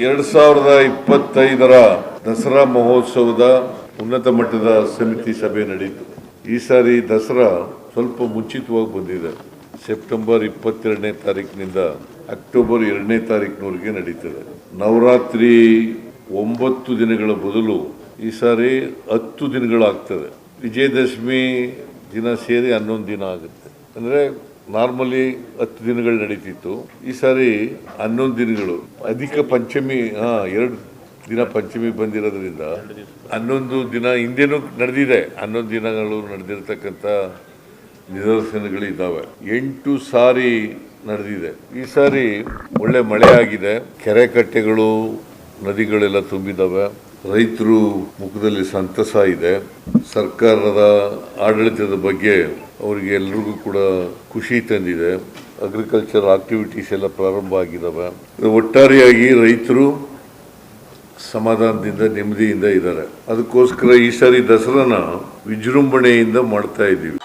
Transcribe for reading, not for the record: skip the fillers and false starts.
2025ರ ದಸರಾ ಮಹೋತ್ಸವದ ಉನ್ನತ ಮಟ್ಟದ ಸಮಿತಿ ಸಭೆ ನಡೆಯಿತು. ಈ ಸಾರಿ ದಸರಾ ಸ್ವಲ್ಪ ಮುಂಚಿತವಾಗಿ ಬಂದಿದೆ. ಸೆಪ್ಟೆಂಬರ್ 22ನೇ ತಾರೀಕಿನಿಂದ ಅಕ್ಟೋಬರ್ 2ನೇ ತಾರೀಕಿನವರೆಗೆ ನಡೀತದೆ. ನವರಾತ್ರಿ 9 ದಿನಗಳ ಬದಲು ಈ ಸಾರಿ 10 ದಿನಗಳಾಗ್ತದೆ. ವಿಜಯದಶಮಿ ದಿನ ಸೇರಿ 11 ದಿನ ಆಗುತ್ತೆ. ಅಂದರೆ ನಾರ್ಮಲಿ 10 ದಿನಗಳು ನಡೀತಿತ್ತು. ಈ ಸಾರಿ 11 ದಿನಗಳು. ಅಧಿಕ ಪಂಚಮಿ 2 ದಿನ ಪಂಚಮಿ ಬಂದಿರೋದ್ರಿಂದ 11 ದಿನ ಹಿಂದೆನೂ ನಡೆದಿದೆ. 11 ದಿನಗಳು ನಡೆದಿರ್ತಕ್ಕಂಥ ನಿದರ್ಶನಗಳಿದ್ದಾವೆ. 8 ಸಾರಿ ನಡೆದಿದೆ. ಈ ಸಾರಿ ಒಳ್ಳೆ ಮಳೆ ಆಗಿದೆ. ಕೆರೆ ಕಟ್ಟೆಗಳು ನದಿಗಳೆಲ್ಲ ತುಂಬಿದ್ದಾವೆ. ರೈತರು ಮುಖದಲ್ಲಿ ಸಂತಸ ಇದೆ. ಸರ್ಕಾರದ ಆಡಳಿತದ ಬಗ್ಗೆ ಅವರಿಗೆ ಎಲ್ರಿಗೂ ಕೂಡ ಖುಷಿ ತಂದಿದೆ. ಅಗ್ರಿಕಲ್ಚರ್ ಆಕ್ಟಿವಿಟೀಸ್ ಎಲ್ಲ ಪ್ರಾರಂಭ ಆಗಿದ್ದಾವೆ. ಒಟ್ಟಾರೆಯಾಗಿ ರೈತರು ಸಮಾಧಾನದಿಂದ ನೆಮ್ಮದಿಯಿಂದ ಇದ್ದಾರೆ. ಅದಕ್ಕೋಸ್ಕರ ಈ ಸಾರಿ ದಸರಾನ ವಿಜೃಂಭಣೆಯಿಂದ ಮಾಡ್ತಾ ಇದ್ದೀವಿ.